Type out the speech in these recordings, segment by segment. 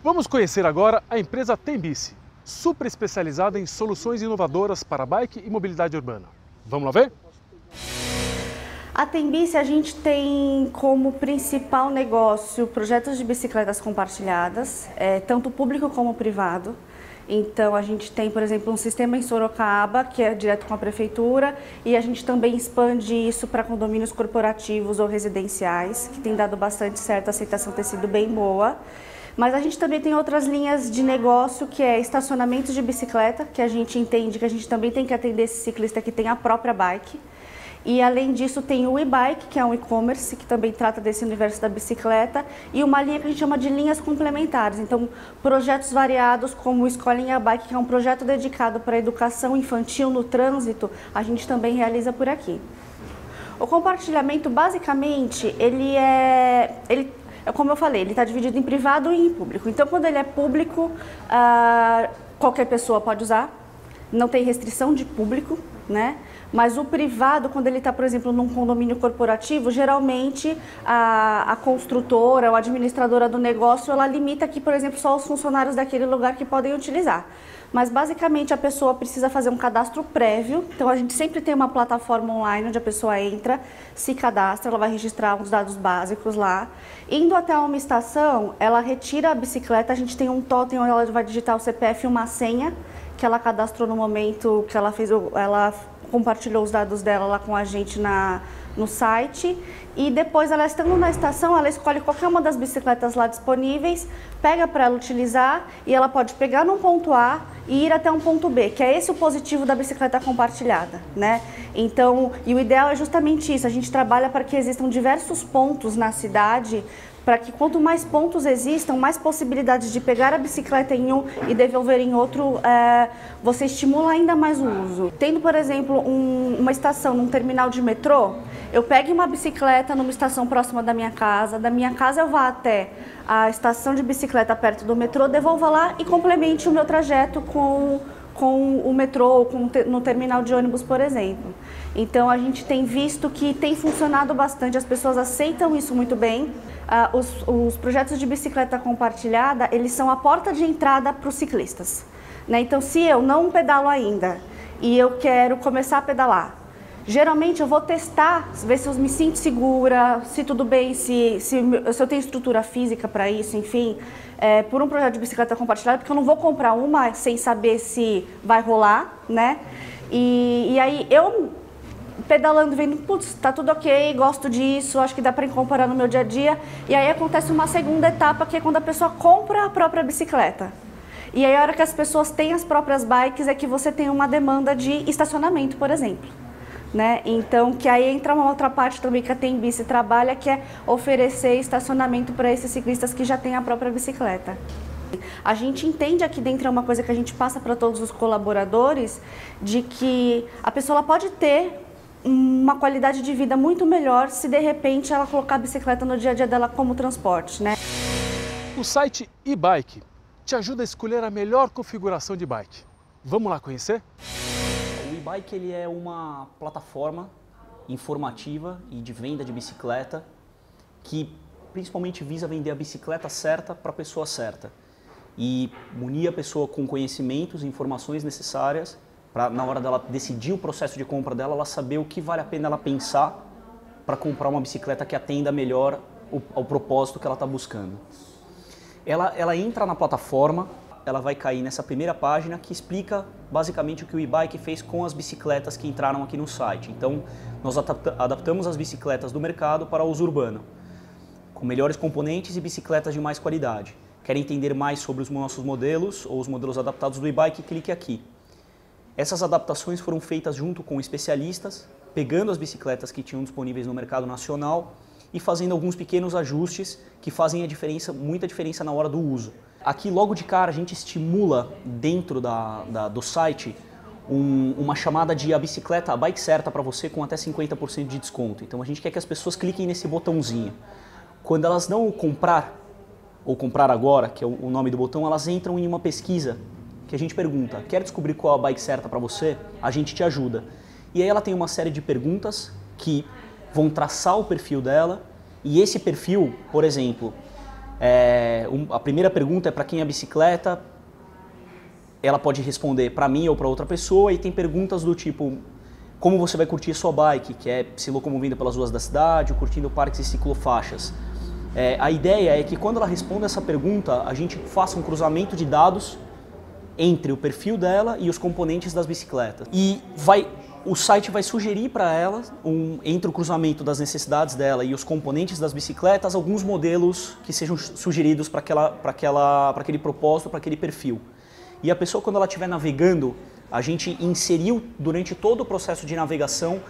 Vamos conhecer agora a empresa Tembici, super especializada em soluções inovadoras para bike e mobilidade urbana. Vamos lá ver? A Tembici, a gente tem como principal negócio projetos de bicicletas compartilhadas, tanto público como privado. Então a gente tem, por exemplo, um sistema em Sorocaba, que é direto com a prefeitura, e a gente também expande isso para condomínios corporativos ou residenciais, que tem dado bastante certo, a aceitação tem sido bem boa. Mas a gente também tem outras linhas de negócio, que é estacionamentos de bicicleta, que a gente entende que a gente também tem que atender esse ciclista que tem a própria bike. E além disso tem o e-bike, que é um e-commerce, que também trata desse universo da bicicleta, e uma linha que a gente chama de linhas complementares. Então, projetos variados como o Escolinha Bike, que é um projeto dedicado para a educação infantil no trânsito, a gente também realiza por aqui. O compartilhamento, basicamente, como eu falei, ele está dividido em privado e em público. Então, quando ele é público, qualquer pessoa pode usar, não tem restrição de público, né? Mas o privado, quando ele está, por exemplo, num condomínio corporativo, geralmente a construtora ou a administradora do negócio, ela limita que, por exemplo, só os funcionários daquele lugar que podem utilizar. Mas basicamente a pessoa precisa fazer um cadastro prévio, então a gente sempre tem uma plataforma online onde a pessoa entra, se cadastra, ela vai registrar uns dados básicos lá. Indo até uma estação, ela retira a bicicleta, a gente tem um totem onde ela vai digitar o CPF e uma senha, que ela cadastrou no momento que ela compartilhou os dados dela lá com a gente no site, e depois ela estando na estação, ela escolhe qualquer uma das bicicletas lá disponíveis, pega para ela utilizar e ela pode pegar num ponto A e ir até um ponto B, que é esse o positivo da bicicleta compartilhada, né? Então, e o ideal é justamente isso, a gente trabalha para que existam diversos pontos na cidade, para que quanto mais pontos existam, mais possibilidades de pegar a bicicleta em um e devolver em outro, você estimula ainda mais o uso. Tendo, por exemplo, uma estação num terminal de metrô, eu pego uma bicicleta numa estação próxima da minha casa eu vá até a estação de bicicleta perto do metrô, devolva lá e complemente o meu trajeto com o metrô, no terminal de ônibus, por exemplo. Então a gente tem visto que tem funcionado bastante, as pessoas aceitam isso muito bem. Os projetos de bicicleta compartilhada, eles são a porta de entrada para os ciclistas, né? Então, se eu não pedalo ainda e eu quero começar a pedalar, geralmente eu vou testar, ver se eu me sinto segura, se tudo bem, se eu tenho estrutura física para isso, enfim, por um projeto de bicicleta compartilhada, porque eu não vou comprar uma sem saber se vai rolar, né? E aí eu pedalando, vendo, putz, tá tudo ok, gosto disso, acho que dá para incorporar no meu dia a dia. E aí acontece uma segunda etapa, que é quando a pessoa compra a própria bicicleta. E aí a hora que as pessoas têm as próprias bikes é que você tem uma demanda de estacionamento, por exemplo, né? Então, que aí entra uma outra parte também que a Tembici trabalha, que é oferecer estacionamento para esses ciclistas que já têm a própria bicicleta. A gente entende aqui dentro, é uma coisa que a gente passa para todos os colaboradores, de que a pessoa ela pode ter uma qualidade de vida muito melhor se de repente ela colocar a bicicleta no dia a dia dela como transporte, né? O site e-bike te ajuda a escolher a melhor configuração de bike. Vamos lá conhecer? O e-bike ele é uma plataforma informativa e de venda de bicicleta que principalmente visa vender a bicicleta certa para a pessoa certa e munir a pessoa com conhecimentos e informações necessárias para, na hora dela decidir o processo de compra dela, ela saber o que vale a pena ela pensar para comprar uma bicicleta que atenda melhor ao propósito que ela está buscando. Ela entra na plataforma, ela vai cair nessa primeira página que explica basicamente o que o e-bike fez com as bicicletas que entraram aqui no site. Então, nós adaptamos as bicicletas do mercado para uso urbano, com melhores componentes e bicicletas de mais qualidade. Quer entender mais sobre os nossos modelos ou os modelos adaptados do e-bike? Clique aqui. Essas adaptações foram feitas junto com especialistas, pegando as bicicletas que tinham disponíveis no mercado nacional e fazendo alguns pequenos ajustes que fazem muita diferença na hora do uso. Aqui, logo de cara, a gente estimula dentro do site uma chamada de a bike certa para você com até 50% de desconto. Então a gente quer que as pessoas cliquem nesse botãozinho. Quando elas não comprar, ou comprar agora, que é o nome do botão, elas entram em uma pesquisa que a gente pergunta, quer descobrir qual a bike certa para você? A gente te ajuda. E aí ela tem uma série de perguntas que vão traçar o perfil dela, e esse perfil, por exemplo, A primeira pergunta é para quem é a bicicleta, ela pode responder para mim ou para outra pessoa, e tem perguntas do tipo, como você vai curtir a sua bike, que é se locomovendo pelas ruas da cidade, ou curtindo parques e ciclofaixas. A ideia é que quando ela responde essa pergunta, a gente faça um cruzamento de dados entre o perfil dela e os componentes das bicicletas. E o site vai sugerir para ela, entre o cruzamento das necessidades dela e os componentes das bicicletas, alguns modelos que sejam sugeridos para aquele propósito, para aquele perfil. E a pessoa, quando ela estiver navegando, a gente inseriu durante todo o processo de navegação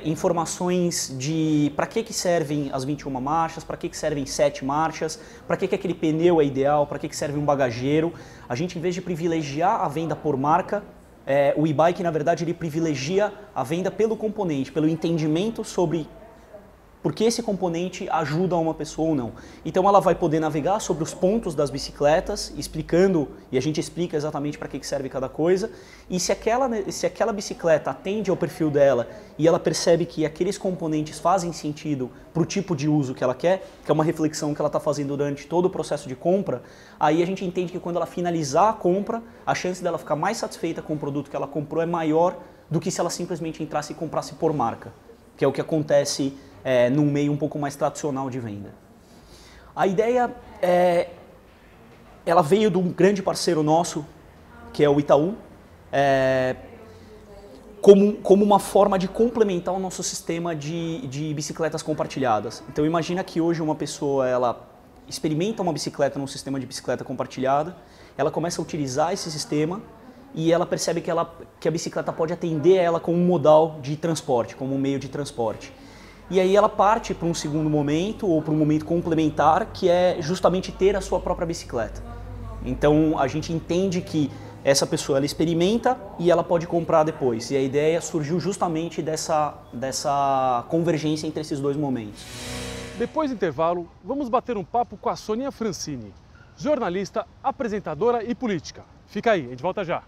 informações de para que servem as 21 marchas, para que servem 7 marchas, para que aquele pneu é ideal, para que serve um bagageiro. A gente, em vez de privilegiar a venda por marca, o e-bike, na verdade, ele privilegia a venda pelo componente, pelo entendimento sobre por que esse componente ajuda uma pessoa ou não. Então ela vai poder navegar sobre os pontos das bicicletas, explicando, e a gente explica exatamente para que serve cada coisa, e se aquela bicicleta atende ao perfil dela e ela percebe que aqueles componentes fazem sentido para o tipo de uso que ela quer, que é uma reflexão que ela está fazendo durante todo o processo de compra, aí a gente entende que quando ela finalizar a compra, a chance dela ficar mais satisfeita com o produto que ela comprou é maior do que se ela simplesmente entrasse e comprasse por marca, que é o que acontece num meio um pouco mais tradicional de venda. A ideia ela veio de um grande parceiro nosso, que é o Itaú, como uma forma de complementar o nosso sistema de bicicletas compartilhadas. Então imagina que hoje uma pessoa ela experimenta uma bicicleta num sistema de bicicleta compartilhada, ela começa a utilizar esse sistema e ela percebe que a bicicleta pode atender ela como um modal de transporte, como um meio de transporte. E aí ela parte para um segundo momento ou para um momento complementar, que é justamente ter a sua própria bicicleta. Então a gente entende que essa pessoa ela experimenta e ela pode comprar depois. E a ideia surgiu justamente dessa convergência entre esses dois momentos. Depois do intervalo, vamos bater um papo com a Soninha Francini, jornalista, apresentadora e política. Fica aí, a gente volta já.